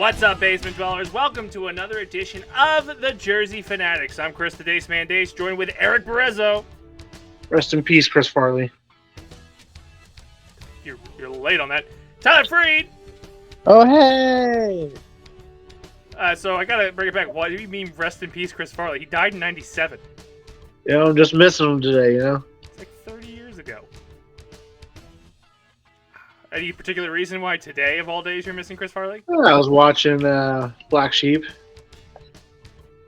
What's up, basement dwellers? Welcome to another edition of the Jersey Phanatics. I'm Chris the Dace Man Dace, joined with Eric Berezzo. Rest in peace, Chris Farley. You're late on that. Tyler Freed. Oh, hey! So I gotta bring it back. What do you mean, rest in peace, Chris Farley? He died in '97. Yeah, I'm just missing him today, It's like 30 years ago. Any particular reason why today, of all days, you're missing Chris Farley? I was watching Black Sheep.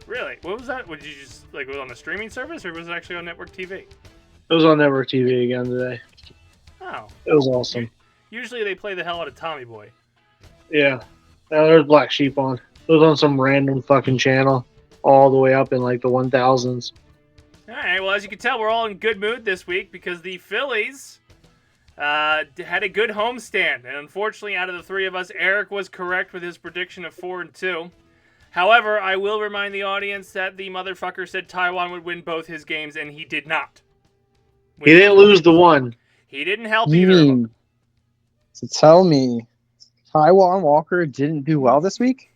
Really? What was that? Would you just, was it on a streaming service, or was it actually on network TV? It was on network TV again today. Oh. It was awesome. Usually they play the hell out of Tommy Boy. Yeah. Now there's Black Sheep on. It was on some random fucking channel all the way up in like the 1000s. All right, well, as you can tell, we're all in good mood this week because the Phillies had a good homestand. And unfortunately, out of the three of us, Eric was correct with his prediction of 4-2. However, I will remind the audience that the motherfucker said Taiwan would win both his games, and he did not. He didn't lose the one. He didn't help either of them. To tell me Taiwan Walker didn't do well this week?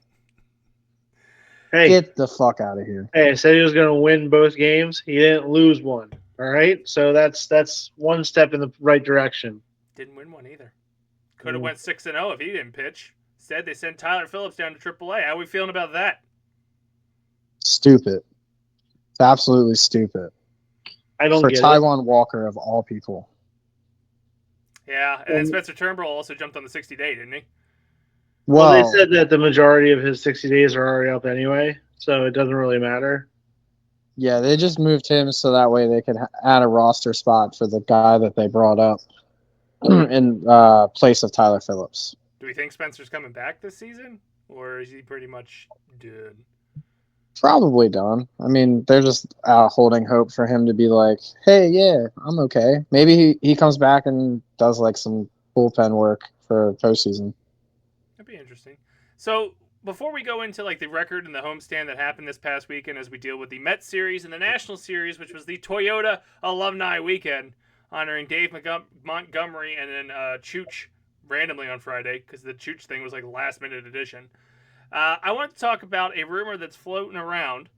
Hey, get the fuck out of here. Hey, I said he was going to win both games. He didn't lose one. All right? So that's one step in the right direction. Didn't win one either. Could have went 6-0 if he didn't pitch. Instead, they sent Tyler Phillips down to AAA. How are we feeling about that? Stupid. It's absolutely stupid. I don't For get Taiwan Walker, of all people. Yeah, and then Spencer Turnbull also jumped on the 60-day, didn't he? Well, they said that the majority of his 60 days are already up anyway, so it doesn't really matter. Yeah, they just moved him so that way they could add a roster spot for the guy that they brought up in place of Tyler Phillips. Do we think Spencer's coming back this season, or is he pretty much done? Probably done. I mean, they're just holding hope for him to be like, hey, yeah, I'm okay. Maybe he comes back and does like some bullpen work for postseason. That'd be interesting. So before we go into like the record and the homestand that happened this past weekend, as we deal with the Mets series and the National Series, which was the Toyota Alumni Weekend, honoring Dave Montgomery and then Chooch randomly on Friday, because the Chooch thing was like last minute addition. I want to talk about a rumor that's floating around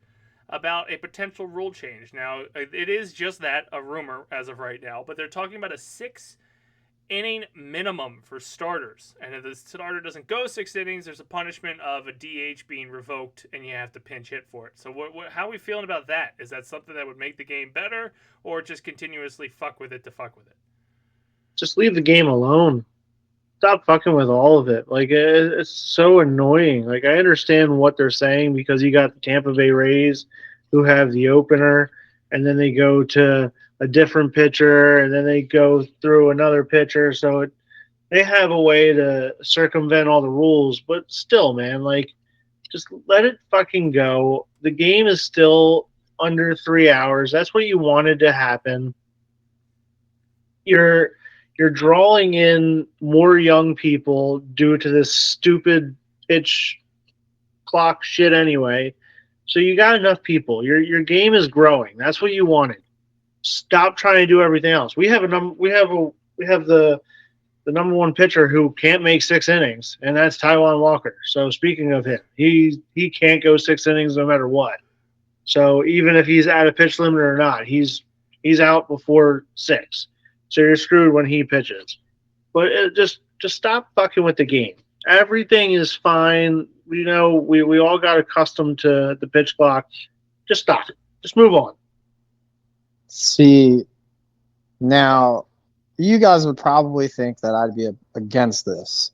about a potential rule change. Now, it is just that, a rumor as of right now, but they're talking about a 6-inning minimum for starters. And if the starter doesn't go 6 innings, there's a punishment of a DH being revoked, and you have to pinch hit for it. So how are we feeling about that? Is that something that would make the game better, or just continuously fuck with it to fuck with it? Just leave the game alone. Stop fucking with all of it. Like, it's so annoying. Like, I understand what they're saying because you got the Tampa Bay Rays who have the opener, and then they go to a different pitcher, and then they go through another pitcher. So they have a way to circumvent all the rules. But still, man, like, just let it fucking go. The game is still under 3 hours. That's what you wanted to happen. You're drawing in more young people due to this stupid pitch clock shit anyway. So you got enough people. Your game is growing. That's what you wanted. Stop trying to do everything else. We have the number one pitcher who can't make 6 innings, and that's Taiwan Walker. So speaking of him, he can't go 6 innings no matter what. So even if he's at a pitch limit or not, he's out before 6. So you're screwed when he pitches. But just stop fucking with the game. Everything is fine. We all got accustomed to the pitch clock. Just stop it. Just move on. See, now you guys would probably think that I'd be against this,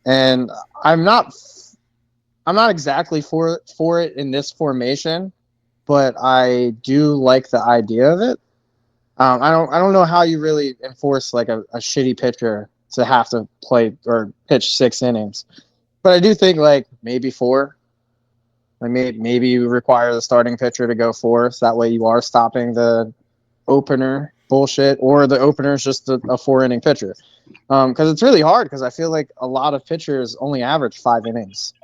and I'm not exactly for it in this formation, but I do like the idea of it. I don't know how you really enforce like a shitty pitcher to have to play or pitch 6 innings, but I do think like maybe 4. Like maybe you require the starting pitcher to go 4, so that way you are stopping the opener bullshit, or the opener is just a 4-inning pitcher. Because it's really hard, because I feel like a lot of pitchers only average 5 innings.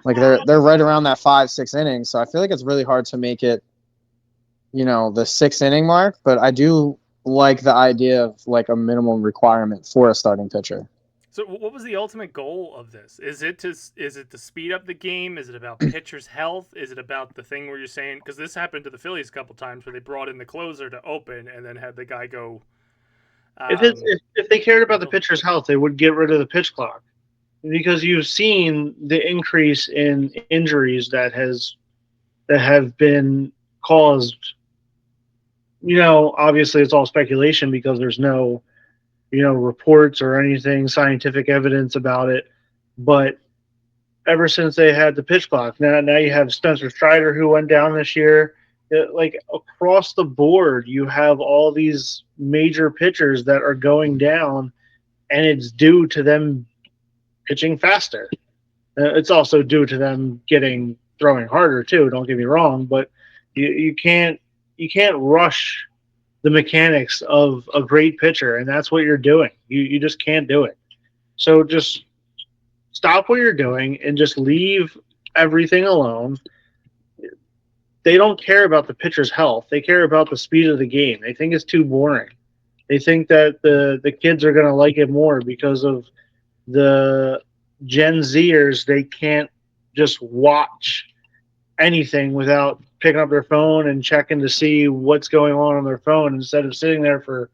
Like they're right around that 5-6 innings, so I feel like it's really hard to make it, the 6-inning mark. But I do like the idea of like a minimum requirement for a starting pitcher. So what was the ultimate goal of this? Is it to speed up the game? Is it about pitcher's health? Is it about the thing where you're saying, because this happened to the Phillies a couple times where they brought in the closer to open and then had the guy go. If they cared about the pitcher's health, they would get rid of the pitch clock, because you've seen the increase in injuries that have been caused. Obviously it's all speculation because there's no reports or anything scientific evidence about it, but ever since they had the pitch clock, now you have Spencer Strider who went down this year. Like across the board, you have all these major pitchers that are going down, and it's due to them pitching faster. It's also due to them throwing harder too. Don't get me wrong, but you can't rush the mechanics of a great pitcher, and that's what you're doing. You just can't do it. So just stop what you're doing and just leave everything alone. They don't care about the pitcher's health. They care about the speed of the game. They think it's too boring. They think that the kids are going to like it more because of the Gen Zers. They can't just watch anything without picking up their phone and checking to see what's going on their phone instead of sitting there for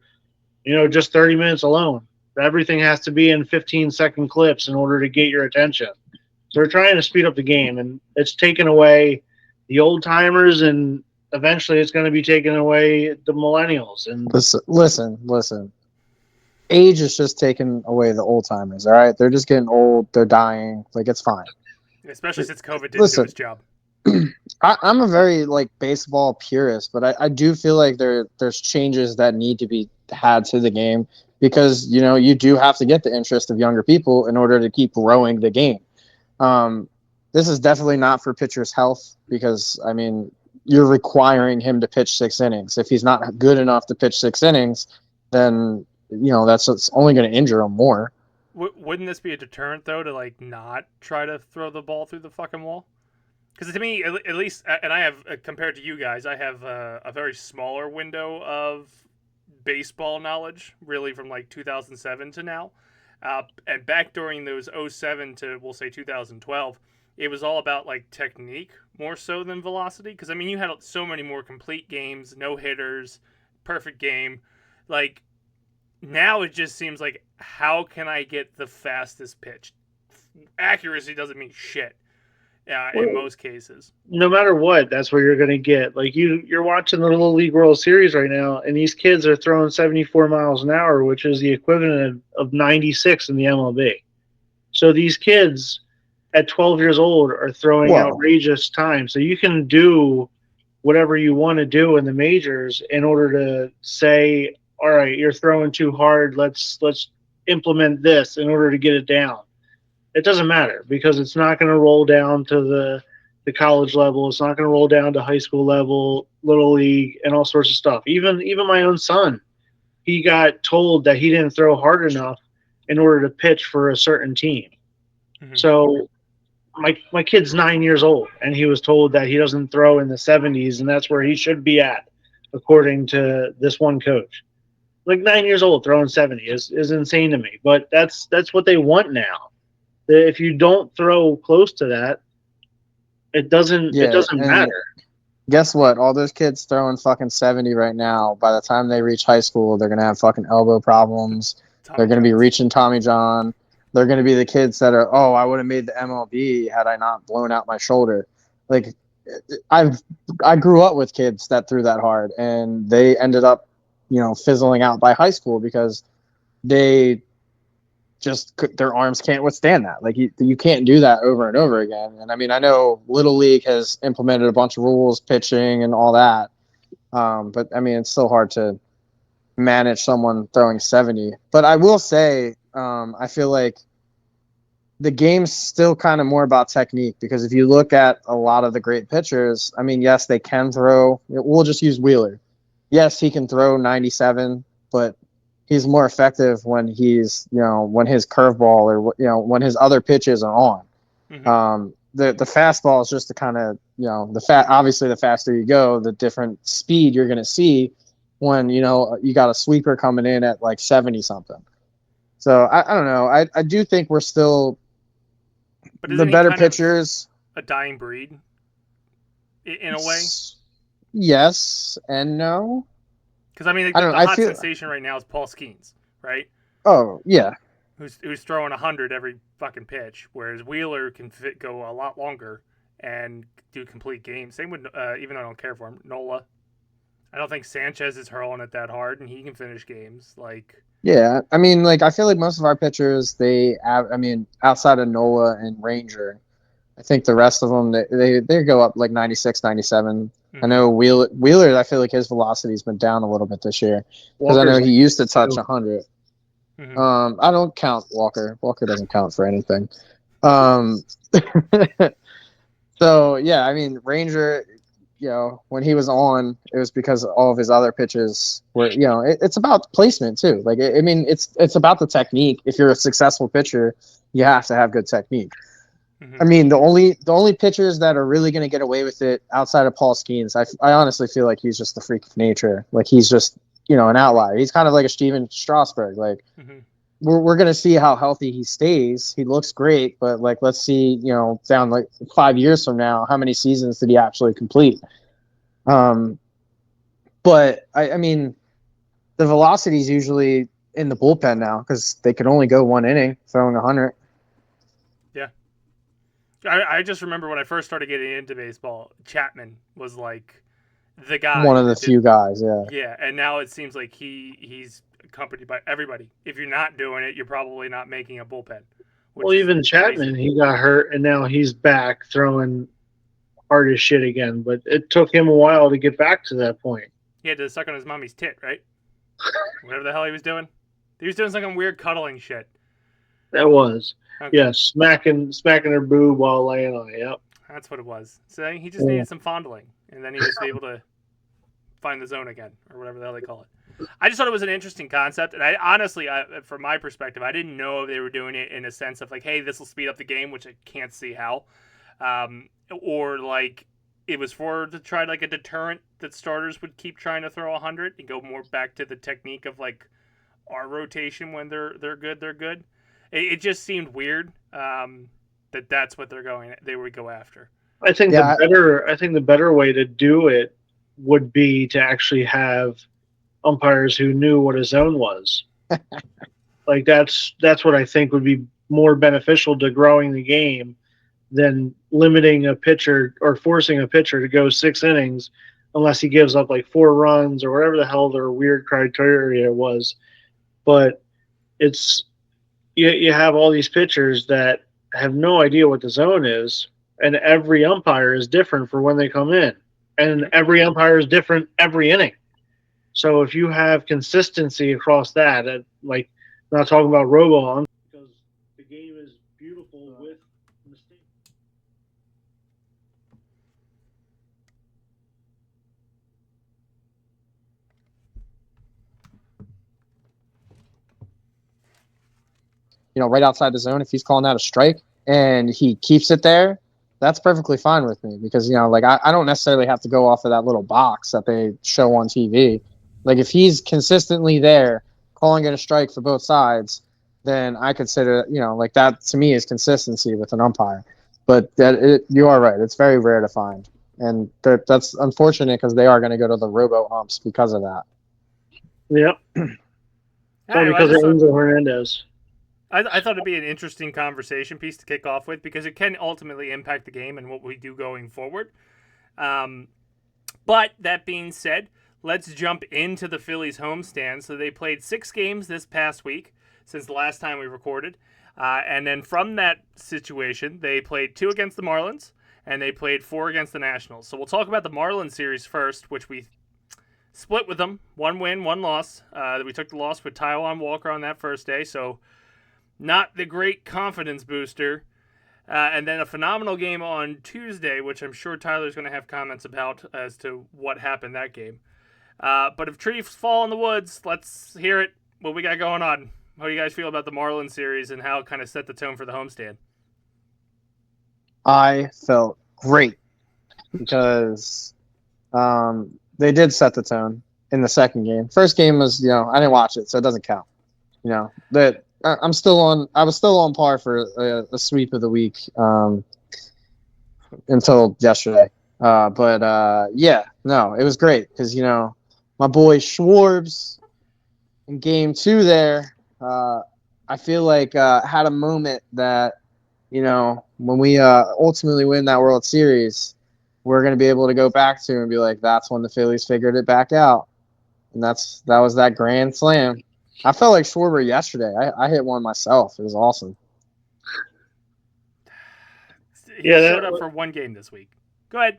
just 30 minutes alone. Everything has to be in 15-second clips in order to get your attention. So they're trying to speed up the game, and it's taken away the old timers, and eventually it's going to be taking away the millennials. And listen. Age is just taking away the old timers. All right, they're just getting old. They're dying. Like, it's fine. Especially since COVID didn't do its job. I'm a very baseball purist, but I do feel like there's changes that need to be had to the game, because you do have to get the interest of younger people in order to keep growing the game. This is definitely not for pitcher's health, because you're requiring him to pitch 6 innings. If he's not good enough to pitch 6 innings, then it's only going to injure him more. Wouldn't this be a deterrent though to not try to throw the ball through the fucking wall? Because to me, at least, and I have, compared to you guys, I have a very smaller window of baseball knowledge, really from 2007 to now. And back during those 07 to, we'll say, 2012, it was all about technique more so than velocity. Because, you had so many more complete games, no hitters, perfect game. Now it just seems like, how can I get the fastest pitch? Accuracy doesn't mean shit. In most cases. No matter what, that's what you're going to get. You're watching the Little League World Series right now, and these kids are throwing 74 miles an hour, which is the equivalent of 96 in the MLB. So these kids at 12 years old are throwing outrageous time. So you can do whatever you want to do in the majors in order to say, all right, you're throwing too hard. Let's implement this in order to get it down. It doesn't matter, because it's not going to roll down to the college level. It's not going to roll down to high school level, little league, and all sorts of stuff. Even my own son, he got told that he didn't throw hard enough in order to pitch for a certain team. Mm-hmm. So my kid's 9 years old, and he was told that he doesn't throw in the 70s, and that's where he should be at, according to this one coach. 9 years old throwing 70 is insane to me, but that's what they want now. If you don't throw close to that, it doesn't matter. Guess what? All those kids throwing fucking 70 right now, by the time they reach high school, they're going to have fucking elbow problems. They're going to be reaching Tommy John. They're going to be the kids that are, I would have made the MLB had I not blown out my shoulder. I grew up with kids that threw that hard, and they ended up, fizzling out by high school because they their arms can't withstand that. You can't do that over and over again. And I know Little League has implemented a bunch of rules, pitching and all that. But it's still hard to manage someone throwing 70. But I will say, I feel like the game's still kind of more about technique, because if you look at a lot of the great pitchers, yes, they can throw. We'll just use Wheeler. Yes, he can throw 97, but he's more effective when he's, when his curveball or, when his other pitches are on. Mm-hmm. The fastball is just to kind of, obviously the faster you go, the different speed you're going to see when, you got a sweeper coming in at 70 something. So I don't know. I do think we're still But the isn't he better kind of pitchers. a dying breed in a way? Yes and no. Because I mean, I the, don't know. the I hot feel. sensation right now is Paul Skeens, right? Oh yeah, Who's throwing 100 every fucking pitch, whereas Wheeler can go a lot longer and do complete games. Same with even though I don't care for him, Nola. I don't think Sanchez is hurling it that hard, and he can finish games. Like, yeah. I mean, like I feel like most of our pitchers, I mean, outside of Nola and Ranger, I think the rest of them they go up like 96, 97. I mm-hmm, know Wheeler. I feel like his velocity's been down a little bit this year because I know Walker's he used to touch too. 100. mm-hmm. I don't count Walker. Walker doesn't count for anything. Um, so yeah, I mean Ranger, when he was on, it was because all of his other pitches were, it's about placement too. Like I mean, it's about the technique. If you're a successful pitcher, you have to have good technique. Mm-hmm. I mean, the only pitchers that are really going to get away with it outside of Paul Skeens, I honestly feel like he's just a freak of nature. Like he's just an outlier. He's kind of like a Steven Strasburg. Like Mm-hmm. we're gonna see how healthy he stays. He looks great, but like let's see, down like 5 years from now, how many seasons did he actually complete? But I mean, the velocity is usually in the bullpen now because they can only go one inning throwing 100. Yeah. I just remember when I first started getting into baseball, Chapman was like the guy. One of the few guys, yeah. Yeah, and now it seems like he's accompanied by everybody. If you're not doing it, you're probably not making a bullpen. Well, even Chapman, he got hurt, and now he's back throwing hard as shit again. But it took him a while to get back to that point. He had to suck on his mommy's tit, right? Whatever the hell he was doing. He was doing some weird cuddling shit. That was. Okay. Yeah, smacking her boob while laying on it. Yep. That's what it was. So he just needed some fondling, and then he was able to find the zone again, or whatever the hell they call it. I just thought it was an interesting concept, and I honestly, from my perspective, I didn't know if they were doing it in a sense of like, hey, this will speed up the game, which I can't see how, or like it was to try like a deterrent that starters would keep trying to throw 100 and go more back to the technique of like our rotation when they're good, they're good. It just seemed weird that's what they would go after. I think the better way to do it would be to actually have umpires who knew what a zone was. Like that's what I think would be more beneficial to growing the game than limiting a pitcher or forcing a pitcher to go 6 innings unless he gives up like 4 runs or whatever the hell their weird criteria was. But it's you have all these pitchers that have no idea what the zone is, and every umpire is different for when they come in, and every umpire is different every inning. So if you have consistency across that, like not talking about robo because the game is beautiful with mistakes. Right outside the zone, if he's calling out a strike and he keeps it there, that's perfectly fine with me because, like I don't necessarily have to go off of that little box that they show on TV. Like if he's consistently there calling it a strike for both sides, then I consider, like that to me is consistency with an umpire. But you are right. It's very rare to find. And that's unfortunate because they are going to go to the robo umps because of that. Yep. Because of Angel Hernandez. I thought it'd be an interesting conversation piece to kick off with because it can ultimately impact the game and what we do going forward. But that being said, let's jump into the Phillies homestand. So they played 6 games this past week since the last time we recorded. And then from that situation, they played 2 against the Marlins and they played 4 against the Nationals. So we'll talk about the Marlins series first, which we split with them. 1 win, 1 loss. We took the loss with Taijuan Walker on that first day. So not the great confidence booster. And then a phenomenal game on Tuesday, which I'm sure Tyler's going to have comments about as to what happened that game. But if trees fall in the woods, let's hear it. What we got going on? How do you guys feel about the Marlins series and how it kind of set the tone for the homestand? I felt great because they did set the tone in the second game. First game was, I didn't watch it, so it doesn't count. I'm still on. I was still on par for a sweep of the week until yesterday. Yeah, no, it was great because my boy Schwarbs in game 2 there. I feel like had a moment that when we ultimately win that World Series, we're going to be able to go back to and be like, that's when the Phillies figured it back out, and that was that grand slam. I felt like Schwarber yesterday. I hit one myself. It was awesome. He showed up for one game this week. Go ahead.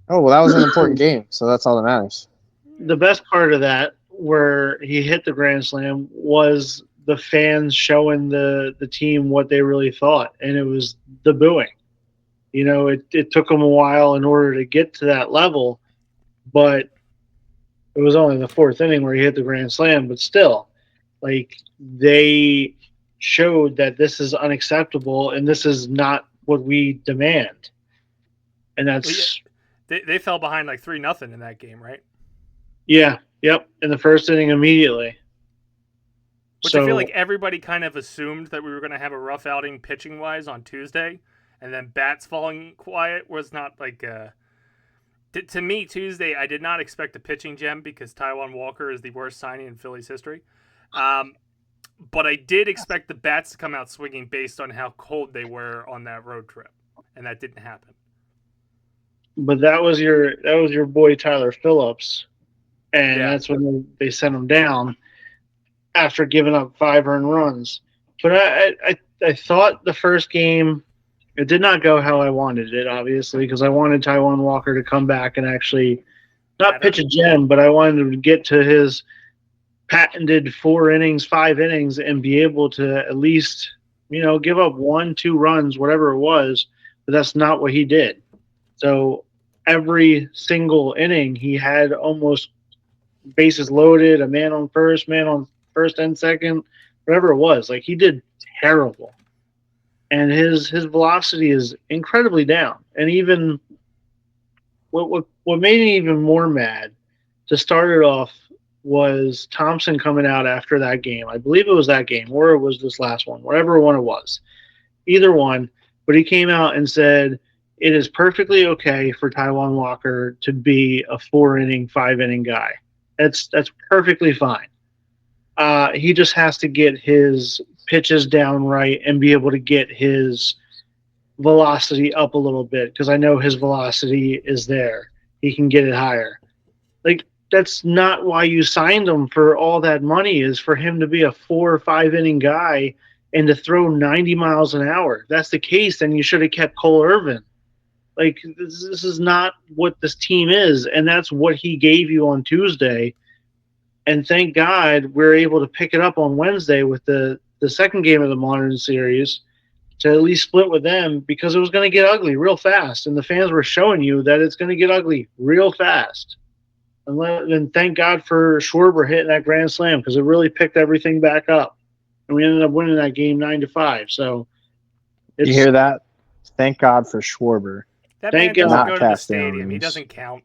Oh, well, that was an important game, so that's all that matters. The best part of that, where he hit the grand slam, was the fans showing the team what they really thought, and it was the booing. It took them a while in order to get to that level, but it was only the 4th inning where he hit the grand slam. But still, like, they showed that this is unacceptable and this is not what we demand. And that's they fell behind like 3-0 in that game, right? Yeah, yep, in the 1st inning immediately. Which I feel like everybody kind of assumed that we were going to have a rough outing pitching wise on Tuesday, and then bats falling quiet was not like to me, Tuesday, I did not expect a pitching gem because Taijuan Walker is the worst signing in Phillies history. But I did expect the bats to come out swinging based on how cold they were on that road trip, and that didn't happen. But that was your boy Tyler Phillips, and that's when they sent him down after giving up 5 earned runs. But I thought the first game, it did not go how I wanted it, obviously, because I wanted Taijuan Walker to come back and actually not pitch a gem, but I wanted him to get to his patented 4 innings, 5 innings, and be able to at least, give up 1-2 runs, whatever it was. But that's not what he did. So every single inning, he had almost bases loaded, a man on first and second, whatever it was. Like, he did terrible. And his velocity is incredibly down. And even what made me even more mad to start it off was Thompson coming out after that game. I believe it was that game, or it was this last one, whatever one it was. Either one. But he came out and said it is perfectly okay for Taijuan Walker to be a 4-inning, 5-inning guy. That's perfectly fine. He just has to get his pitches down right and be able to get his velocity up a little bit, because I know his velocity is there. He can get it higher. Like, that's not why you signed him for all that money, is for him to be a 4 or 5 inning guy and to throw 90 miles an hour. If that's the case, then you should have kept Cole Irvin. Like, this is not what this team is, and that's what he gave you on Tuesday. And thank God we're able to pick it up on Wednesday with the second game of the Marlins series to at least split with them, because it was going to get ugly real fast. And the fans were showing you that it's going to get ugly real fast. And thank God for Schwarber hitting that grand slam, because it really picked everything back up. And we ended up winning that game 9-5. So you hear that? Thank God for Schwarber. That man doesn't go to the stadium. He doesn't count.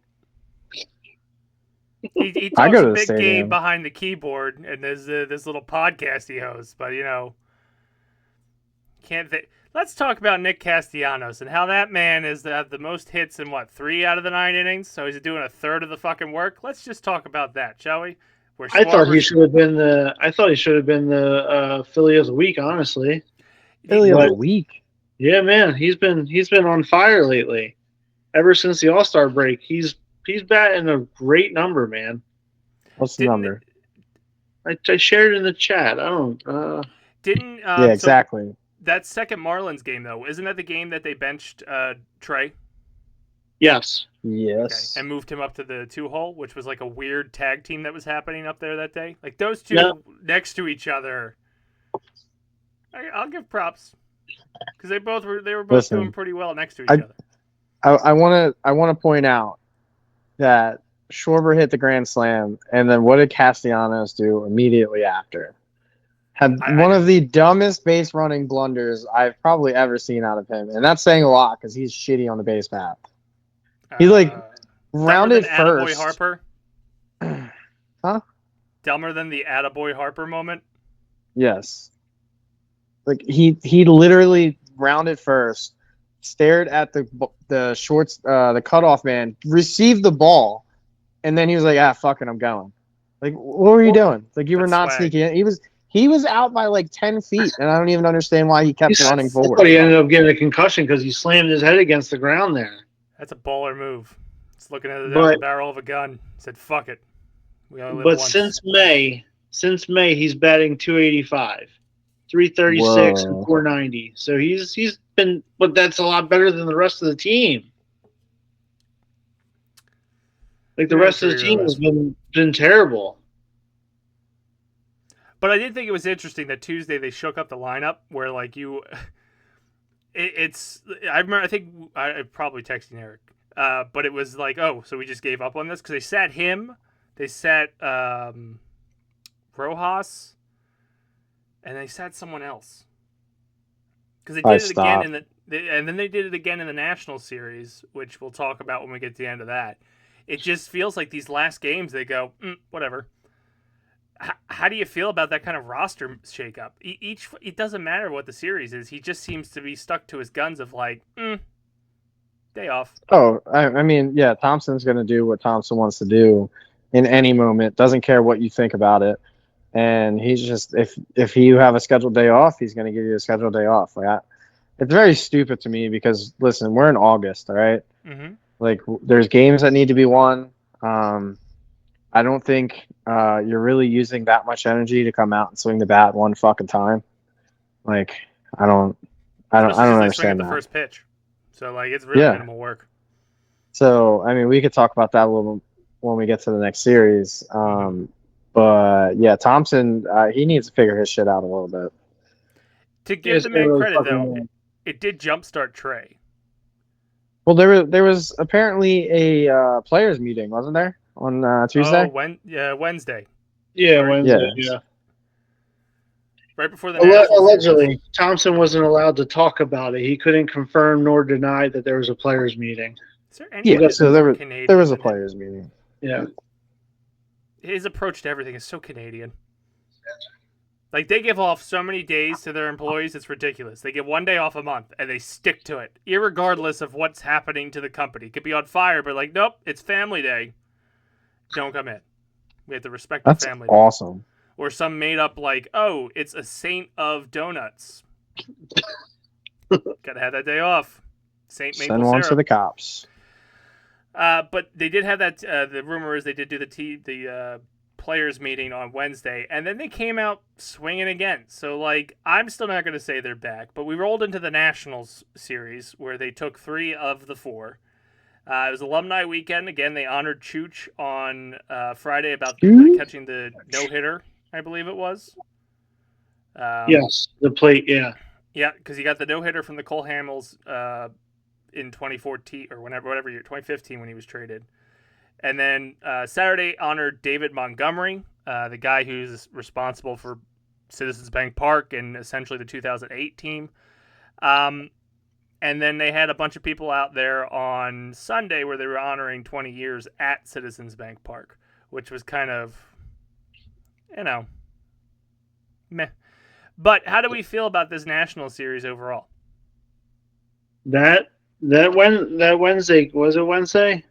He talks a big game behind the keyboard, and there's this little podcast he hosts. But let's talk about Nick Castellanos and how that man is the most hits in 3 out of the 9 innings. So he's doing a third of the fucking work. Let's just talk about that, shall we? I thought he should have been the Philly of the week, honestly. Philly of the week. Yeah, man, he's been on fire lately. Ever since the All-Star break, he's batting a great number, man. What's the number? I shared it in the chat. I don't. Yeah, exactly. So that second Marlins game, though, isn't that the game that they benched Trey? Yes. Yes. Okay. And moved him up to the 2-hole, which was like a weird tag team that was happening up there that day. Like, those two next to each other. I'll give props, because they were both doing pretty well next to each other. I want to point out that Schwarber hit the grand slam, and then what did Castellanos do immediately after? Had one of the dumbest base running blunders I've probably ever seen out of him, and that's saying a lot because he's shitty on the base path. He rounded first. Attaboy Harper. Huh? Dumber than the Attaboy Harper moment. Yes. Like he literally rounded first, stared at the shorts, the cutoff man, received the ball, and then he was like, "Ah, fuck it, I'm going." Like, what were you doing? Like, you were That's not swag. sneaking in. He was out by like 10 feet, and I don't even understand why he kept running I forward. thought he ended up getting a concussion because he slammed his head against the ground there. That's a baller move. It's looking at the But- barrel of a gun. Said, "Fuck it, we only live But once." since May, he's batting 285, 336, and Whoa. 490. So he's been, but that's a lot better than the rest of the team. Like the Yeah, rest of the career team has been terrible. But I did think it was interesting that Tuesday they shook up the lineup where like you, it's I remember I think I probably texting Eric, but it was like, oh, so we just gave up on this because they sat him, they sat Rojas, and they sat someone else because they did it again in and then they did it again in the National Series, which we'll talk about when we get to the end of that. It just feels like these last games they go whatever. How do you feel about that kind of roster shakeup? It doesn't matter what the series is. He just seems to be stuck to his guns of like, day off. Oh, I mean, yeah, Thompson's going to do what Thompson wants to do in any moment. Doesn't care what you think about it. And he's just, if you have a scheduled day off, he's going to give you a scheduled day off. Like, it's very stupid to me because, listen, we're in August, all right? Mm-hmm. Like, there's games that need to be won. I don't think you're really using that much energy to come out and swing the bat one fucking time. Like, I don't understand the that. first pitch, so like it's really minimal work. So I mean, we could talk about that a little when we get to the next series. But yeah, Thompson, he needs to figure his shit out a little bit. To give the man credit though, it did jumpstart Trey. Well, there was apparently a players meeting, wasn't there, on Tuesday? Oh, Wednesday. Yeah, Wednesday. Yeah. Right before the National allegedly, Series. Thompson wasn't allowed to talk about it. He couldn't confirm nor deny that there was a players meeting. Is there any so there was a players meeting. Yeah. His approach to everything is so Canadian. Like, they give off so many days to their employees, it's ridiculous. They get 1 day off a month, and they stick to it, irregardless of what's happening to the company. It could be on fire, but like, nope, it's family day. Don't come in. We have to respect the family day. That's awesome. Or some made up like, oh, it's a saint of donuts. Gotta have that day off. Saint Maple Send one syrup. to the cops. But they did have that. The rumor is they did do the players meeting on Wednesday, and then they came out swinging again. So like, I'm still not going to say they're back, but we rolled into the Nationals series where they took 3 of the 4. It was alumni weekend. Again, they honored Chooch on Friday about catching the no-hitter, I believe it was. Yes, the plate, yeah. Yeah, because he got the no-hitter from the Cole Hamels in 2014 or whatever year, 2015 when he was traded. And then Saturday honored David Montgomery, the guy who's responsible for Citizens Bank Park and essentially the 2008 team. And then they had a bunch of people out there on Sunday where they were honoring 20 years at Citizens Bank Park, which was kind of, meh. But how do we feel about this National Series overall? That Wednesday, was it Wednesday?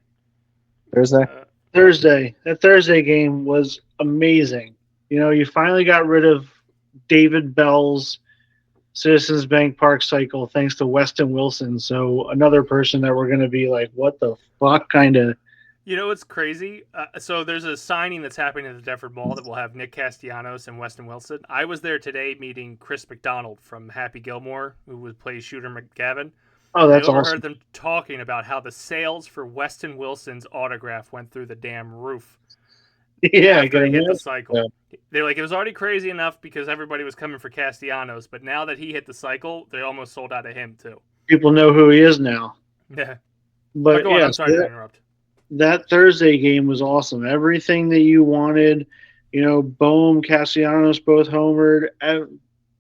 Thursday. Thursday. That Thursday game was amazing. You finally got rid of David Bell's Citizens Bank Park cycle thanks to Weston Wilson. So another person that we're going to be like, what the fuck kind of. What's crazy? So there's a signing that's happening at the Deptford Mall that will have Nick Castellanos and Weston Wilson. I was there today meeting Chris McDonald from Happy Gilmore, who plays Shooter McGavin. Oh, that's I awesome. overheard them talking about how the sales for Weston Wilson's autograph went through the damn roof. Yeah, after he hit the cycle. Yeah. They're like, it was already crazy enough because everybody was coming for Castellanos, but now that he hit the cycle, they almost sold out of him too. People know who he is now. Yeah. But go on, I'm sorry to interrupt. That Thursday game was awesome. Everything that you wanted, Bohm, Castellanos both homered.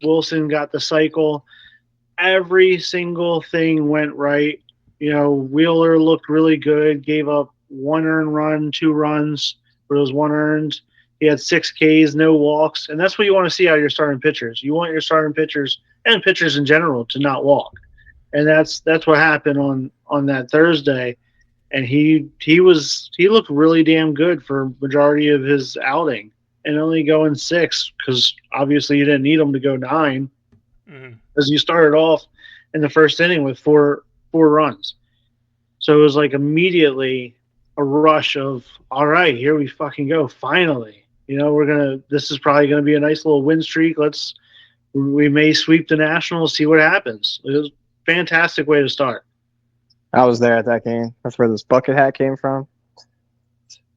Wilson got the cycle. Every single thing went right. Wheeler looked really good, gave up 1 earned run, 2 runs, but it was 1 earned. He had 6 Ks, no walks, and that's what you want to see out of your starting pitchers. You want your starting pitchers and pitchers in general to not walk. And that's what happened on that Thursday. And he looked really damn good for majority of his outing, and only going 6 because obviously you didn't need him to go 9 Mm-hmm. because you started off in the first inning with four runs. So it was like immediately a rush of, all right, here we fucking go. Finally, this is probably gonna be a nice little win streak. We may sweep the Nationals, see what happens. It was a fantastic way to start. I was there at that game. That's where this bucket hat came from.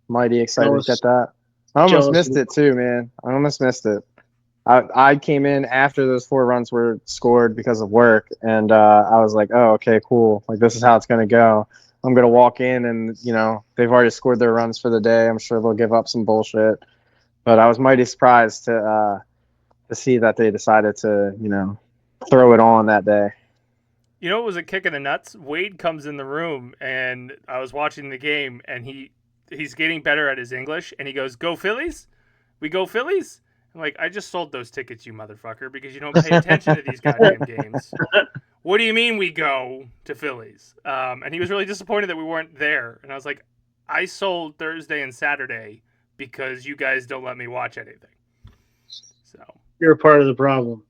Mighty excited to Jealous, get that. I almost jealous. missed it too, man. I almost missed it. I came in after those 4 runs were scored because of work, and I was like, oh, okay, cool. Like, this is how it's going to go. I'm going to walk in, and, they've already scored their runs for the day. I'm sure they'll give up some bullshit. But I was mighty surprised to see that they decided to, throw it on that day. You know what was a kick in the nuts? Wade comes in the room, and I was watching the game, and he's getting better at his English, and he goes, "Go Phillies? We go Phillies?" I'm like, "I just sold those tickets, you motherfucker, because you don't pay attention to these goddamn games. What do you mean we go to Phillies?" And he was really disappointed that we weren't there, and I was like, "I sold Thursday and Saturday because you guys don't let me watch anything." So You're a part of the problem.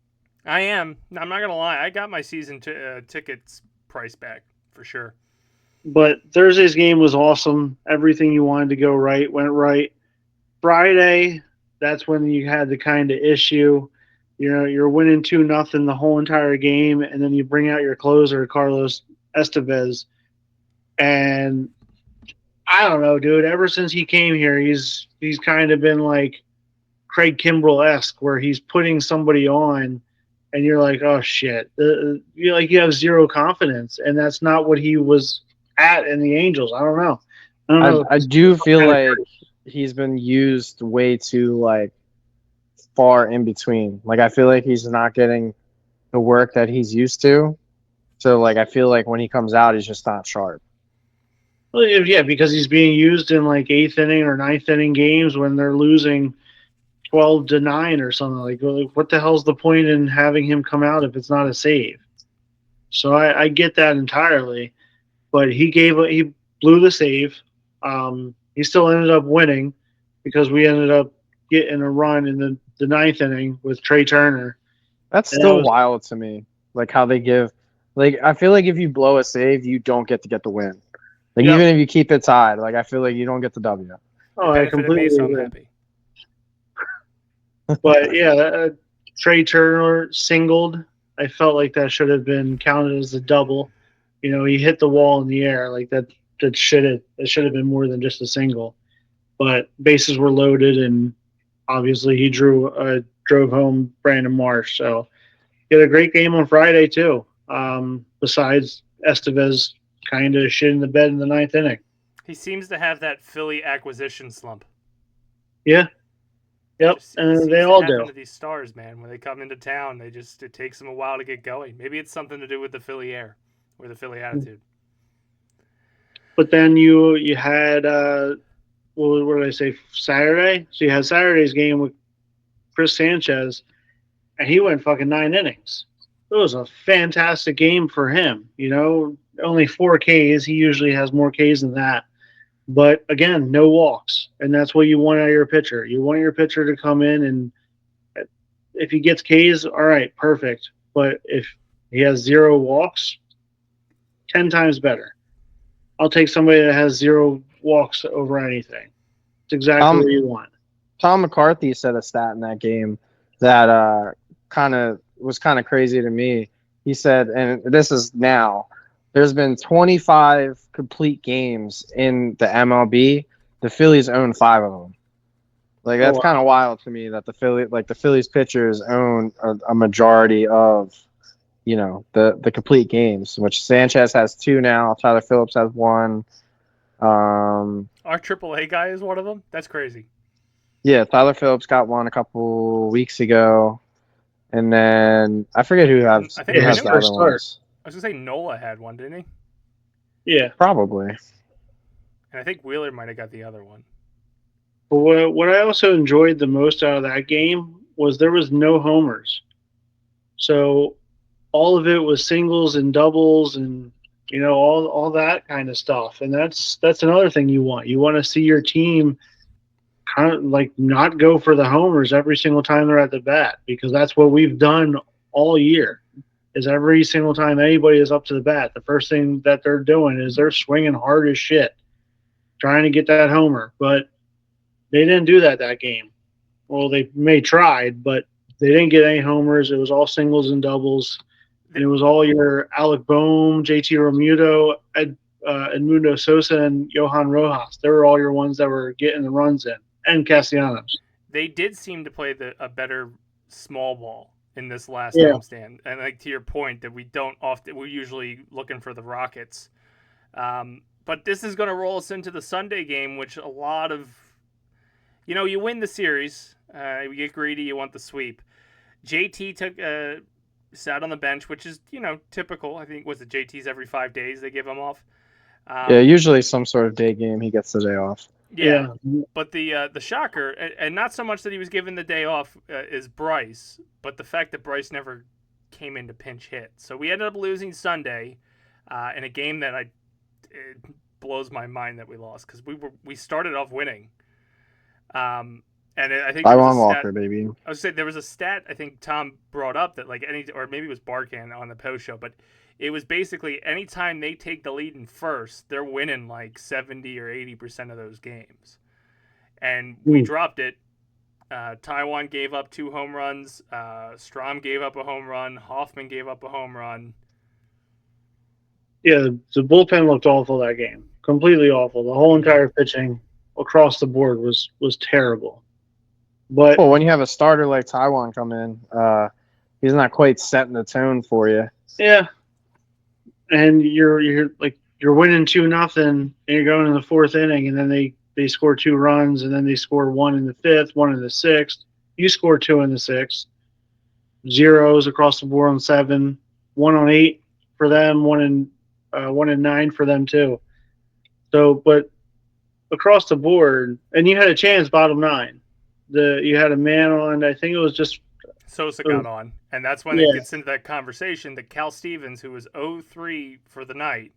I am. I'm not gonna lie. I got my season tickets price back for sure. But Thursday's game was awesome. Everything you wanted to go right went right. Friday, that's when you had the kind of issue. You're winning 2-0 the whole entire game, and then you bring out your closer, Carlos Estevez, and I don't know, dude. Ever since he came here, he's kind of been like Craig Kimbrell esque, where he's putting somebody on, and you're like, oh shit, you have zero confidence, and that's not what he was at in the Angels. I don't know. I don't know. I do feel like he's been used way too, like, far in between. Like, I feel like he's not getting the work that he's used to. So, like, I feel like when he comes out, he's just not sharp. Well, yeah, because he's being used in like 8th inning or 9th inning games when they're losing 12-9 or something. Like, what the hell's the point in having him come out if it's not a save? So I get that entirely, but he blew the save. He still ended up winning because we ended up getting a run in the 9th inning with Trey Turner. That's And that still was, wild to me. Like, how they give. Like, I feel like if you blow a save, you don't get to get the win. Like, Yep. even if you keep it tied, like, I feel like you don't get the W. Oh, It I benefited me, completely so I'm agree. happy. But yeah, Trey Turner singled. I felt like that should have been counted as a double. He hit the wall in the air like that. That should have been more than just a single. But bases were loaded, and obviously he drove home Brandon Marsh. So he had a great game on Friday too. Besides Estevez kind of shit in the bed in the 9th inning. He seems to have that Philly acquisition slump. Yeah. Yep. Just And they seems to all happen do. to these stars, man. When they come into town, it takes them a while to get going. Maybe it's something to do with the Philly air or the Philly attitude. But then you had what did I say? Saturday. So you had Saturday's game with Chris Sanchez, and he went fucking 9 innings. It was a fantastic game for him. Only 4 Ks. He usually has more Ks than that. But again, no walks, and that's what you want out of your pitcher. You want your pitcher to come in, and if he gets Ks, all right, perfect. But if he has 0 walks, 10 times better. I'll take somebody that has 0 walks over anything. It's exactly what you want. Tom McCarthy said a stat in that game that was kind of crazy to me. He said, and this is now, there's been 25 complete games in the MLB. The Phillies own 5 of them. Like, that's kind of wild to me that the Phillies pitchers own a majority of, the complete games, which Sanchez has 2 now. Tyler Phillips has 1. Our AAA guy is one of them. That's crazy. Yeah, Tyler Phillips got 1 a couple weeks ago, and then I forget who has I think the other ones. I was gonna say Nola had one, didn't he? Yeah, probably. And I think Wheeler might have got the other one. But what I also enjoyed the most out of that game was there was no homers. So all of it was singles and doubles and all that kind of stuff. And that's another thing you want. You want to see your team kind of like not go for the homers every single time they're at the bat, because that's what we've done all year. Is every single time anybody is up to the bat, the first thing that they're doing is they're swinging hard as shit, trying to get that homer. But they didn't do that game. Well, they may tried, but they didn't get any homers. It was all singles and doubles, and it was all your Alec Boehm, JT Realmuto, Edmundo Sosa, and Johan Rojas. They were all your ones that were getting the runs in, and Castellanos. They did seem to play a better small ball in this last Yeah. homestand, and like to your point that we're usually looking for the Rockets, but this is going to roll us into the Sunday game, which a lot of, you win the series, you get greedy, you want the sweep. JT sat on the bench, which is typical. I think was it JT's every 5 days they give him off. Yeah, usually some sort of day game he gets the day off. Yeah. But the shocker, and not so much that he was given the day off, is Bryce, but the fact that Bryce never came in to pinch hit. So we ended up losing Sunday in a game that it blows my mind that we lost, because we started off winning. And I think Taiwan Walker, baby. I was saying there was a stat I think Tom brought up that or maybe it was Barkan on the post show, but it was basically anytime they take the lead in first, they're winning like 70 or 80% of those games. And we dropped it. Taiwan gave up 2 home runs. Strom gave up a home run. Hoffman gave up a home run. Yeah, the bullpen looked awful that game. Completely awful. The whole entire pitching across the board was terrible. But when you have a starter like Taiwan come in, he's not quite setting the tone for you. Yeah. And you're winning 2-0, and you're going in the 4th inning, and then they score 2 runs, and then they score 1 in the 5th, 1 in the 6th. You score 2 in the 6th. Zeros across the board on 7, 1 on 8 for them, 1 in 9 for them too. So, but across the board, and you had a chance bottom 9. You had a man on. I think it was just Sosa got on, and that's when it gets into that conversation that Cal Stevens, who was 0-3 for the night,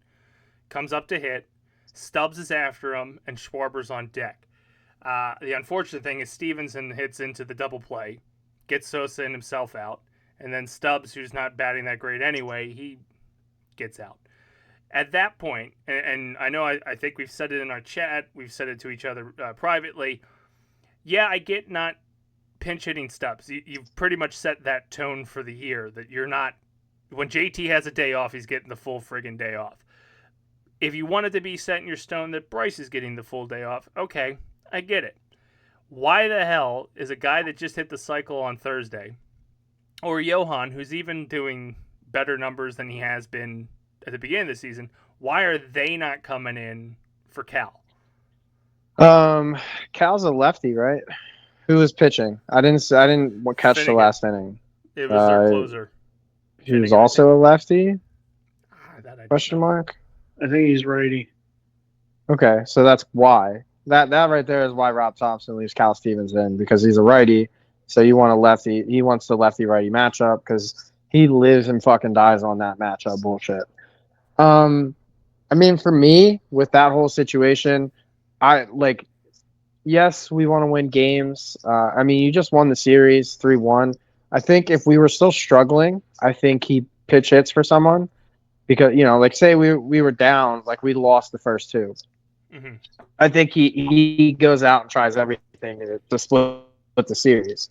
comes up to hit. Stubbs is after him, and Schwarber's on deck. The unfortunate thing is Stevenson hits into the double play, gets Sosa and himself out, and then Stubbs, who's not batting that great anyway, he gets out. At that point, and I know I think we've said it in our chat, we've said it to each other privately, yeah, I get not pinch hitting Stubbs. You've pretty much set that tone for the year that you're not. When JT has a day off, he's getting the full friggin' day off. If you wanted to be set in your stone that Bryce is getting the full day off, okay, I get it. Why the hell is a guy that just hit the cycle on Thursday, or Johan, who's even doing better numbers than he has been at the beginning of the season, why are they not coming in for Cal? Cal's a lefty, right? Who was pitching? I didn't catch Finnegan. The last inning. It was their closer. He was also a lefty? Question know. mark? I think he's righty. Okay, so that's why. That right there is why Rob Thompson leaves Cal Stevens in, because he's a righty. So you want a lefty. He wants the lefty-righty matchup because he lives and fucking dies on that matchup bullshit. I mean, for me, with that whole situation, yes, we want to win games. I mean, you just won the series 3-1. I think if we were still struggling, I think he pitch hits for someone because, say we were down, like we lost the first 2. Mm-hmm. I think he goes out and tries everything to split the series.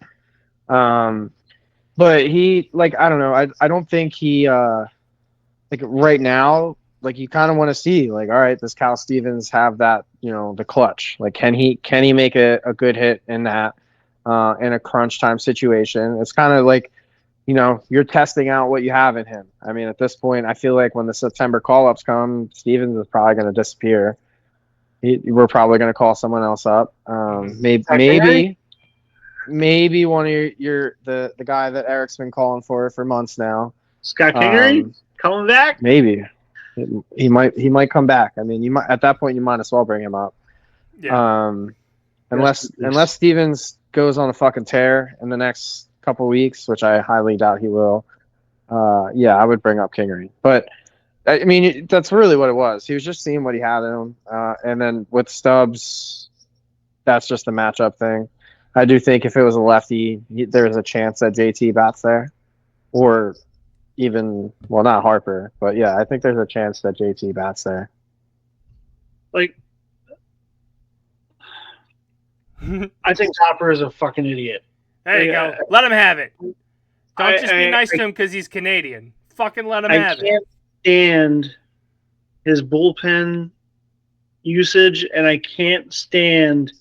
But he, I don't know. I don't think he, right now, you kind of want to see, all right, does Cal Stevens have that, the clutch? Can he make a good hit in that, in a crunch time situation? It's kind of you're testing out what you have in him. I mean, at this point, I feel like when the September call-ups come, Stevens is probably going to disappear. We're probably going to call someone else up. Maybe one of the guy that Eric's been calling for months now. Scott Kingery coming back? Maybe. He might come back. I mean, at that point you might as well bring him up. Yeah. Unless Stevens goes on a fucking tear in the next couple weeks, which I highly doubt he will. yeah, I would bring up Kingery. But I mean, that's really what it was. He was just seeing what he had in him, and then with Stubbs, that's just a matchup thing. I do think if it was a lefty, there's a chance that JT bats there, or even not Harper, but yeah, I think there's a chance that JT bats there. Like, I think Topper is a fucking idiot. There you go. Let him have it. Don't just be nice to him because he's Canadian. Fucking let him have it. I can't stand his bullpen usage, and I can't stand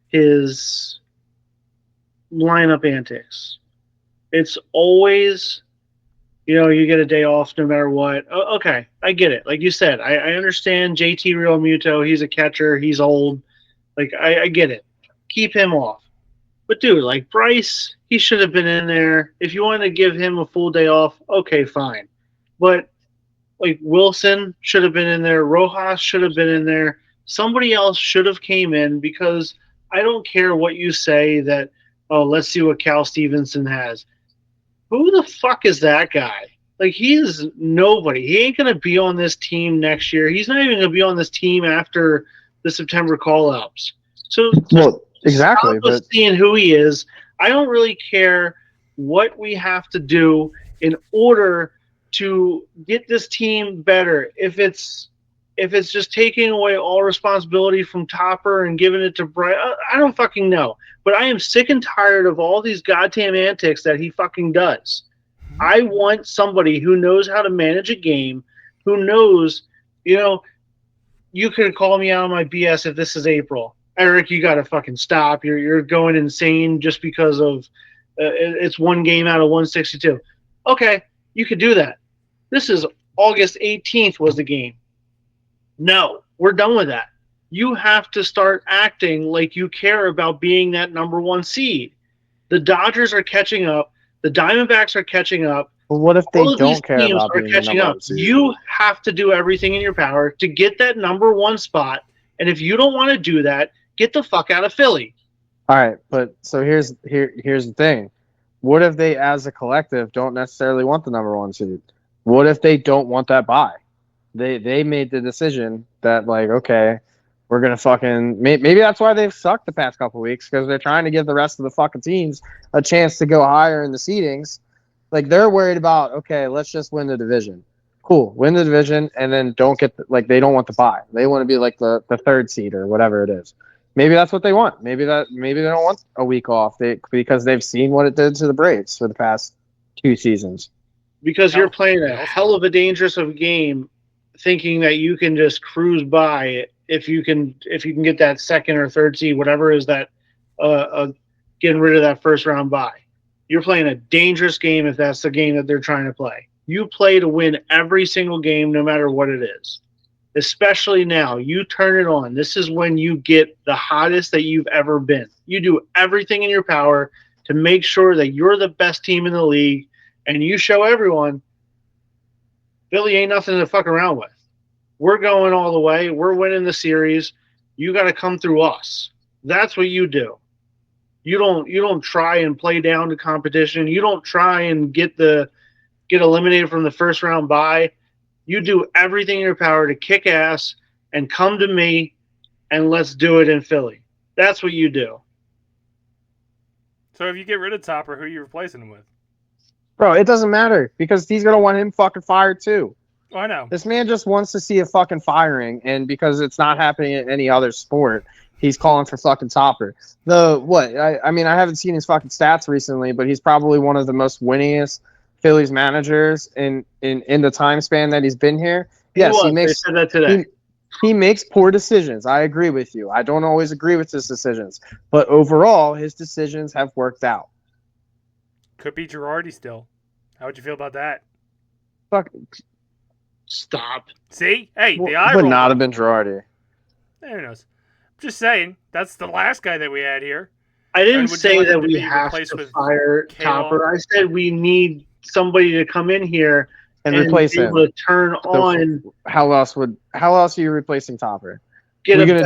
his lineup antics. It's always, you get a day off no matter what. Okay, I get it. Like you said, I understand JT Realmuto. He's a catcher. He's old. Like, I get it. Keep him off. But, dude, like Bryce, he should have been in there. If you want to give him a full day off, okay, fine. But, like, Wilson should have been in there. Rojas should have been in there. Somebody else should have came in, because I don't care what you say that, oh, let's see what Cal Stevenson has. Who the fuck is that guy? Like, he is nobody. He ain't going to be on this team next year. He's not even going to be on this team after the September call-ups. So, exactly. But seeing who he is, I don't really care what we have to do in order to get this team better. If it's just taking away all responsibility from Topper and giving it to Brian, I don't fucking know. But I am sick and tired of all these goddamn antics that he fucking does. I want somebody who knows how to manage a game, who knows, you could call me out on my BS if this is April. Erik, you got to fucking stop. You're going insane just because of it's one game out of 162. Okay, you could do that. This is August 18th was the game. No, we're done with that. You have to start acting like you care about being that number one seed. The Dodgers are catching up. The Diamondbacks are catching up. Well, what if they don't care about being the number one seed? You have to do everything in your power to get that number one spot. And if you don't want to do that, get the fuck out of Philly. All right, but so here's the thing. What if they, as a collective, don't necessarily want the number one seed? What if they don't want that bye? They made the decision that, like, okay, we're gonna fucking maybe that's why they've sucked the past couple of weeks, because they're trying to give the rest of the fucking teams a chance to go higher in the seedings. Like, they're worried about, okay, let's just win the division. Cool, win the division, and then don't get they don't want the bye. They want to be like the third seed or whatever it is. Maybe that's what they want. Maybe they don't want a week off because they've seen what it did to the Braves for the past 2 seasons. Because you're playing a hell of a dangerous of a game, thinking that you can just cruise by if you can get that second or third seed, whatever is that, getting rid of that first round bye. You're playing a dangerous game if that's the game that they're trying to play. You play to win every single game, no matter what it is. Especially now, you turn it on. This is when you get the hottest that you've ever been. You do everything in your power to make sure that you're the best team in the league, and you show everyone Philly ain't nothing to fuck around with. We're going all the way. We're winning the series. You got to come through us. That's what you do. You don't try and play down to competition. You don't try and get eliminated from the first round bye. You do everything in your power to kick ass and come to me, and let's do it in Philly. That's what you do. So if you get rid of Topper, who are you replacing him with? Bro, it doesn't matter, because he's going to want him fucking fired too. Oh, I know. This man just wants to see a fucking firing, and because it's not happening in any other sport, he's calling for fucking Topper. I mean, I haven't seen his fucking stats recently, but he's probably one of the most winningest Phillies managers in the time span that he's been here. Yes, he makes. They said that today. He makes poor decisions. I agree with you. I don't always agree with his decisions, but overall, his decisions have worked out. Could be Girardi still. How would you feel about that? Fuck. Stop. See? Hey, the eye would roll. not have been Girardi. Who knows? Just saying. That's the last guy that we had here. I didn't say that we have to fire Topper. I said we need somebody to come in here and replace him. To turn on. How else are you replacing Topper? Are we going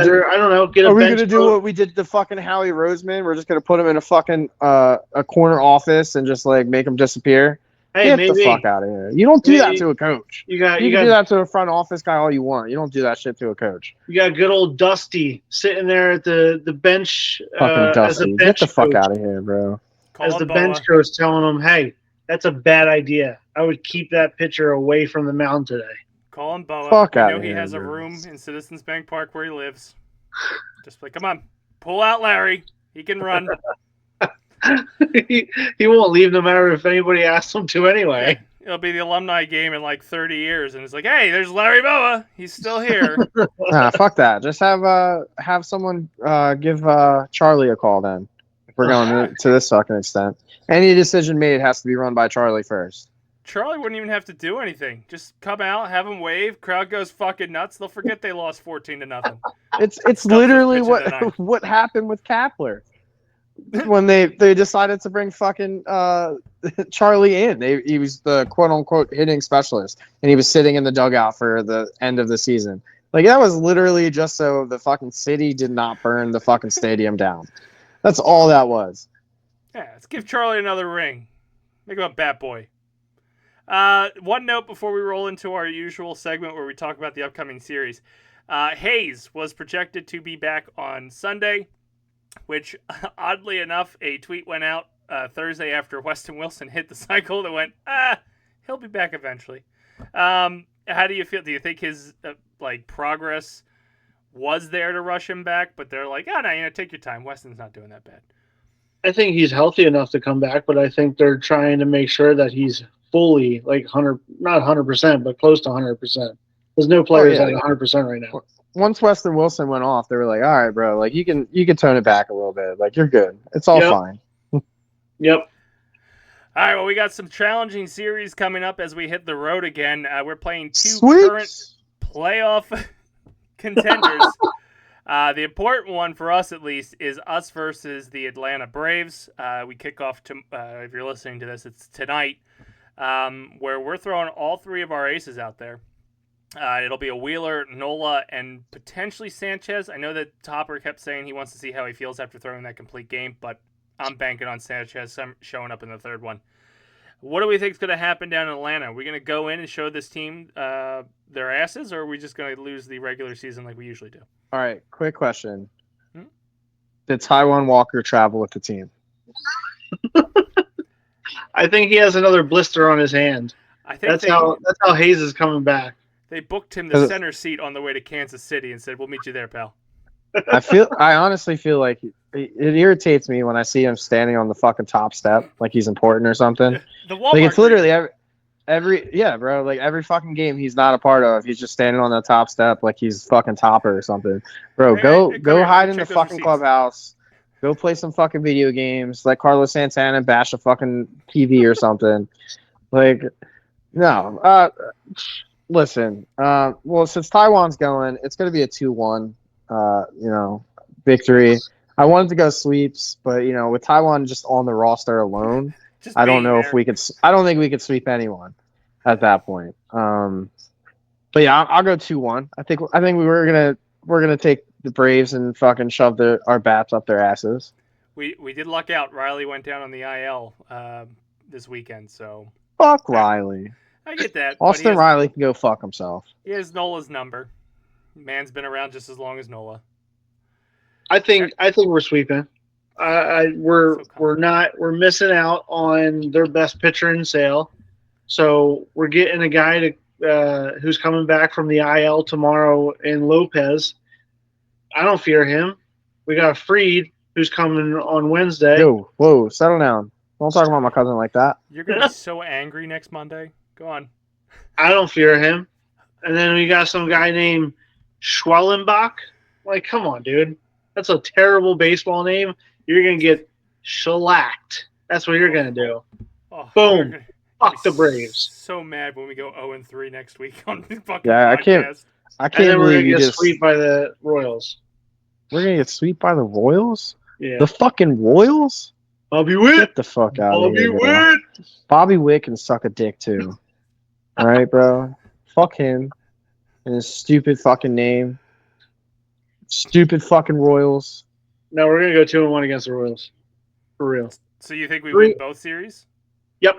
to do what we did to fucking Howie Roseman? We're just going to put him in a fucking a corner office and just like make him disappear. Hey, Get the maybe fuck out of here. You don't do that to a coach. you got You can do that to a front office guy all you want. You don't do that shit to a coach. You got good old Dusty sitting there at the bench Fucking as a Dusty. bench Get the fuck coach, out of here, bro. as Call the him bench Boa. coach telling him, "Hey, that's a bad idea. I would keep that pitcher away from the mound today." Call him Boa. Fuck We outta know he here, has a bro. room in Citizens Bank Park where he lives. Just like, come on, pull out Larry. He can run. he won't leave no matter if anybody asks him to anyway. Yeah, it'll be the alumni game in like 30 years, and it's like, hey, there's Larry Boa. He's still here. Nah, fuck that. Just have someone give Charlie a call then. If we're going to this fucking extent. Any decision made has to be run by Charlie first. Charlie wouldn't even have to do anything. Just come out, have him wave. Crowd goes fucking nuts. They'll forget they lost 14-0. It's Stubbs literally was pitching tonight. what happened with Kapler when they decided to bring fucking Charlie in. He was the quote unquote hitting specialist, and he was sitting in the dugout for the end of the season. Like that was literally just so the fucking city did not burn the fucking stadium down. That's all that was. Yeah, let's give Charlie another ring. Make him a bat boy. One note before we roll into our usual segment where we talk about the upcoming series. Hayes was projected to be back on Sunday, which oddly enough, a tweet went out Thursday after Weston Wilson hit the cycle that went, he'll be back eventually. How do you feel? Do you think his progress was there to rush him back, but they're like, no, take your time. Weston's not doing that bad. I think he's healthy enough to come back, but I think they're trying to make sure that he's fully not 100%, but close to 100%. There's no players at 100% right now. Once Weston Wilson went off, they were like, all right, bro, like you can tone it back a little bit. Like you're good. It's all fine. Yep. All right, well, we got some challenging series coming up as we hit the road again. We're playing two Sweet. current playoff contenders. The important one for us, at least, is us versus the Atlanta Braves. We kick off, if you're listening to this, it's tonight, where we're throwing all three of our aces out there. It'll be a Wheeler, Nola, and potentially Sanchez. I know that Topper kept saying he wants to see how he feels after throwing that complete game, but I'm banking on Sanchez showing up in the third one. What do we think is going to happen down in Atlanta? Are we going to go in and show this team their asses, or are we just going to lose the regular season like we usually do? All right, quick question. Did Taijuan Walker travel with the team? I think he has another blister on his hand. I think that's how Hayes is coming back. They booked him the center seat on the way to Kansas City and said, we'll meet you there, pal. I honestly feel like it irritates me when I see him standing on the fucking top step like he's important or something. The Walmart like it's literally every fucking game he's not a part of. He's just standing on the top step like he's fucking Topper or something. Bro, go hide in the fucking clubhouse. Go play some fucking video games. Let Carlos Santana bash a fucking TV or something. Like, no. Listen. Well, since Taiwan's going, it's going to be a 2-1. Victory. I wanted to go sweeps, but with Taiwan just on the roster alone, I don't know if we could. I don't think we could sweep anyone at that point. But yeah, I'll go 2-1. I think we're gonna take the Braves and fucking shove our bats up their asses. We did luck out. Riley went down on the IL this weekend, so fuck Riley. I get that. Austin Riley can go fuck himself. He has Nola's number. Man's been around just as long as Nola. I think we're sweeping. We're missing out on their best pitcher in Sale. So we're getting a guy who's coming back from the IL tomorrow in Lopez. I don't fear him. We got Freed who's coming on Wednesday. Whoa, settle down. Don't talk about my cousin like that. You're gonna be so angry next Monday. Go on. I don't fear him. And then we got some guy named Schwellenbach. Like, come on, dude. That's a terrible baseball name. You're going to get shellacked. That's what you're going to do. Oh, boom. Fuck the Braves. So mad when we go 0-3 next week on the fucking podcast. I can't believe we're gonna you get swept by the Royals. We're going to get swept by the Royals? Yeah. The fucking Royals? Bobby Witt. Get the fuck out of here. Bobby Witt. Bobby Witt can suck a dick too. All right, bro. Fuck him and his stupid fucking name. Stupid fucking Royals. No, we're gonna go 2-1 against the Royals. For real. So you think we win both series? Yep.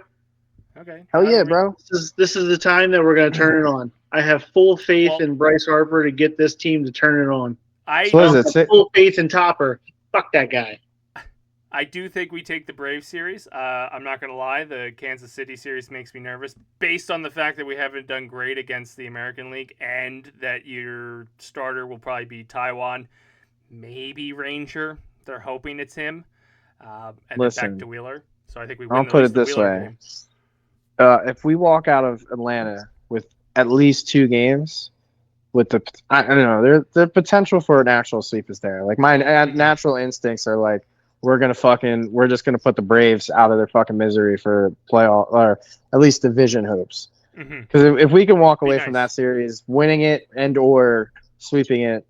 Okay. Hell yeah, bro. This is the time that we're going to turn it on. I have full faith in Bryce Harper to get this team to turn it on. I So what is it? Full faith in Topper. Fuck that guy. I do think we take the Braves series. I'm not going to lie. The Kansas City series makes me nervous based on the fact that we haven't done great against the American League and that your starter will probably be Taiwan, maybe Ranger. They're hoping it's him. And then back to Wheeler. So I think we win. I'll put it this way. If we walk out of Atlanta with at least 2 games, with I don't know, the potential for an actual sweep is there. Like my natural instincts are like, we're just gonna put the Braves out of their fucking misery for playoff or at least division hopes. Because if we can walk away from that series, winning it and or sweeping it,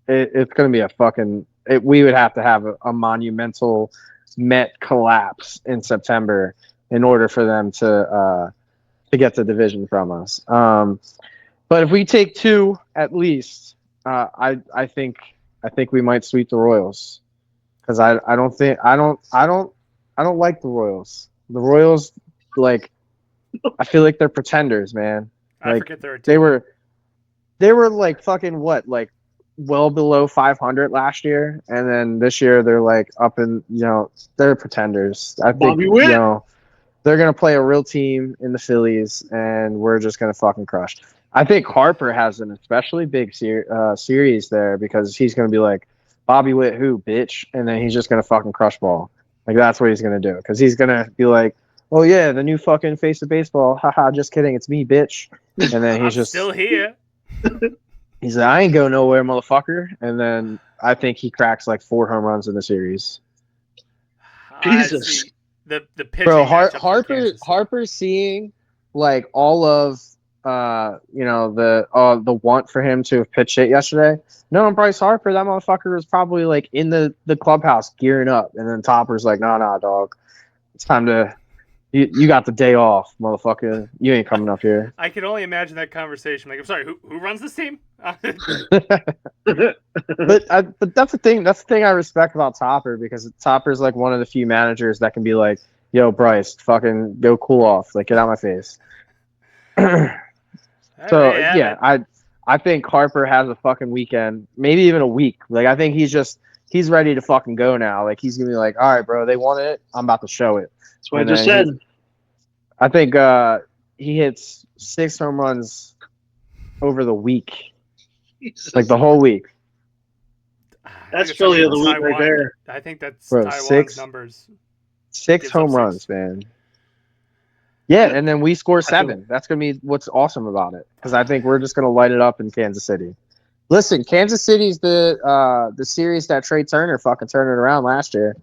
it's gonna be a fucking. We would have to have a monumental Met collapse in September in order for them to get the division from us. But if we take 2 at least, I think we might sweep the Royals. Because I don't like the Royals. The Royals, like, I feel like they're pretenders, man. I forget they're a team. They were like fucking what, like well below 500 last year, and then this year they're like up in, they're pretenders. I think they're gonna play a real team in the Phillies, and we're just gonna fucking crush. I think Harper has an especially big series there because he's gonna be like, Bobby Witt who, bitch? And then he's just going to fucking crush ball. Like, that's what he's going to do. Because he's going to be like, oh, yeah, the new fucking face of baseball. Haha, just kidding. It's me, bitch. And then he's just still here. He's like, I ain't going nowhere, motherfucker. And then I think he cracks like 4 home runs in the series. Jesus. The pitching. Bro, Harper's seeing like all of the want for him to have pitched it yesterday. No, Bryce Harper, that motherfucker was probably like in the clubhouse gearing up, and then Topper's like, nah, dog, it's time to. You got the day off, motherfucker. You ain't coming up here. I can only imagine that conversation. Like, I'm sorry, who runs this team? But that's the thing. That's the thing I respect about Topper, because Topper's like one of the few managers that can be like, yo, Bryce, fucking go cool off. Like, get out of my face. So yeah, I think Harper has a fucking weekend, maybe even a week. Like, I think he's ready to fucking go now. Like, he's gonna be like, all right, bro, they want it. I'm about to show it. That's what I just said. I think he hits 6 home runs over the week, like the whole week. That's Philly of the week right there. I think that's Taiwan's numbers. 6 home runs, man. Yeah, and then we score 7. That's going to be what's awesome about it, because I think we're just going to light it up in Kansas City. Listen, Kansas City's the series that Trey Turner fucking turned it around last year.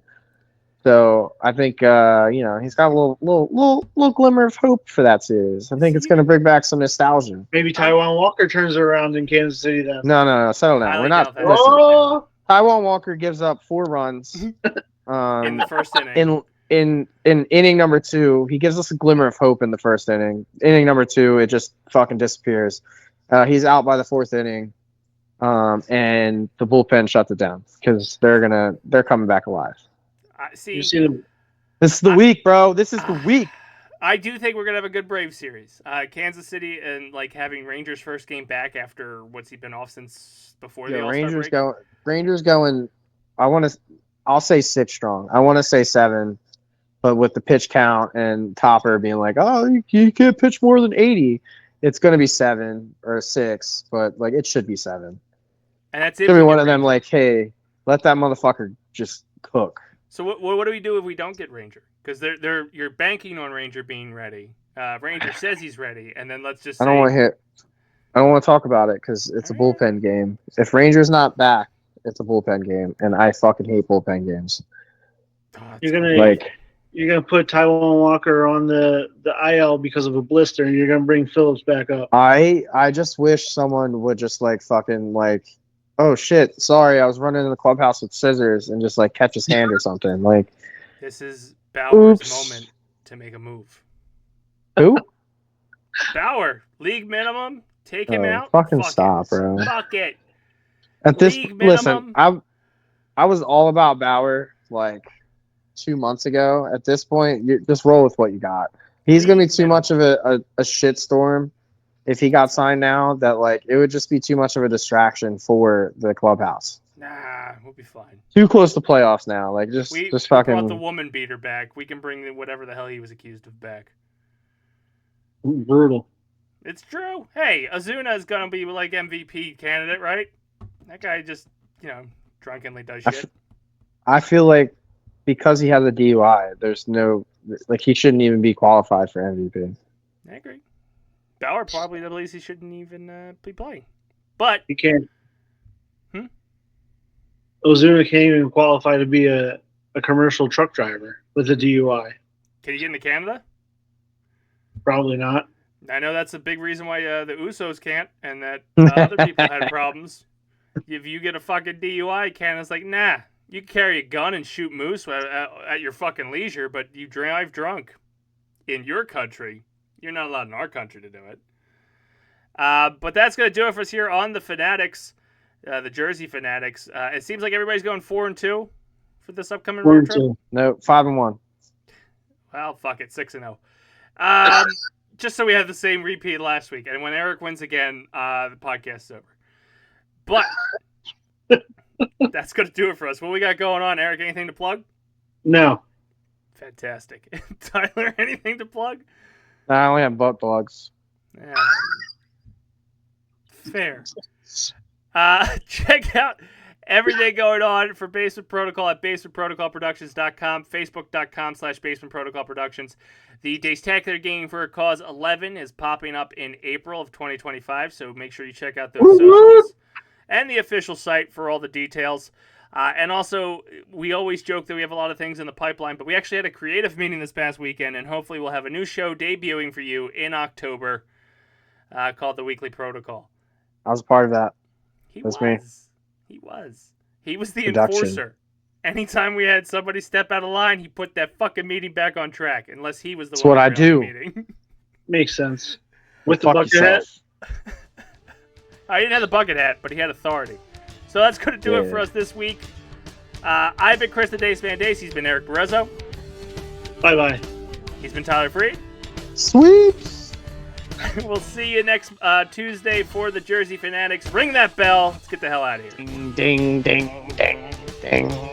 So I think he's got a little glimmer of hope for that series. I think it's going to bring back some nostalgia. Maybe Taiwan Walker turns it around in Kansas City then. No, settle down. We're not. Listen, Taiwan Walker gives up 4 runs in the first inning. In inning number 2, he gives us a glimmer of hope in the first inning. Inning number 2, it just fucking disappears. He's out by the 4th inning, and the bullpen shuts it down because they're coming back alive. This is the week, bro. This is the week. I do think we're gonna have a good Braves series. Kansas City and like having Rangers' first game back after what's he been off since before the All-Star break? Rangers going. I'll say 6 strong. I want to say 7. But with the pitch count and Topper being like, oh, you can't pitch more than 80, it's going to be 7 or 6, but like it should be 7. And that's it. It's going to be one of them like, hey, let that motherfucker just cook. So what do we do if we don't get Ranger? Because you're banking on Ranger being ready. Ranger says he's ready, and then let's just say, I don't want to talk about it because it's a bullpen game. If Ranger's not back, it's a bullpen game, and I fucking hate bullpen games. You're gonna put Taiwan Walker on the IL because of a blister, and you're gonna bring Phillips back up. I just wish someone would just like fucking like, oh shit, sorry, I was running in the clubhouse with scissors, and just like catch his hand or something. Like, this is Bauer's moment to make a move. Who? Bauer, league minimum. Take him out. Fucking stop, bro. Fuck it. At this, listen, I was all about Bauer like 2 months ago. At this point, you just roll with what you got. He's gonna be too much of a shitstorm if he got signed now. That like it would just be too much of a distraction for the clubhouse. Nah, we'll be fine. Too close to playoffs now. Like just We fucking brought the woman beater back. We can bring whatever the hell he was accused of back. Brutal. It's true. Hey, Ozuna is gonna be like MVP candidate, right? That guy just drunkenly does shit. I feel like because he has a DUI, there's no like he shouldn't even be qualified for MVP. I agree. Bauer probably believes he shouldn't even be playing, but he can't. Ozuna can't even qualify to be a commercial truck driver with a DUI. Can he get into Canada? Probably not. I know that's a big reason why the Usos can't, and that other people had problems. If you get a fucking DUI, Canada's like, nah, you can carry a gun and shoot moose at your fucking leisure, but you drive drunk in your country. You're not allowed in our country to do it. But that's going to do it for us here on the Phanatics, the Jersey Phanatics. It seems like everybody's going 4-2 for this upcoming road trip. No, 5-1. Well, fuck it, 6-0. Just so we have the same repeat last week. And when Eric wins again, the podcast's over. But that's going to do it for us. What we got going on, Eric? Anything to plug? No. Fantastic. Tyler, anything to plug? I only have butt plugs. Yeah. Fair. Check out everything going on for Basement Protocol at basementprotocolproductions.com, facebook.com/basementprotocolproductions. The Dacetacular Gaming for a Cause 11 is popping up in April of 2025, so make sure you check out those socials and the official site for all the details. And also, we always joke that we have a lot of things in the pipeline, but we actually had a creative meeting this past weekend, and hopefully we'll have a new show debuting for you in October called The Weekly Protocol. I was a part of that. That's me. He was the enforcer. Anytime we had somebody step out of line, he put that fucking meeting back on track, unless he was the That's one what I do. meeting. Makes sense. With the Fuck bucket yourself. hat? I didn't have the bucket hat, but he had authority. So that's going to do it for us this week. I've been Chris the Dace Man Dace. He's been Eric Barrezo. Bye-bye. He's been Tyler Freed. Sweeps. We'll see you next Tuesday for the Jersey Phanatics. Ring that bell. Let's get the hell out of here. Ding, ding, ding, ding, ding.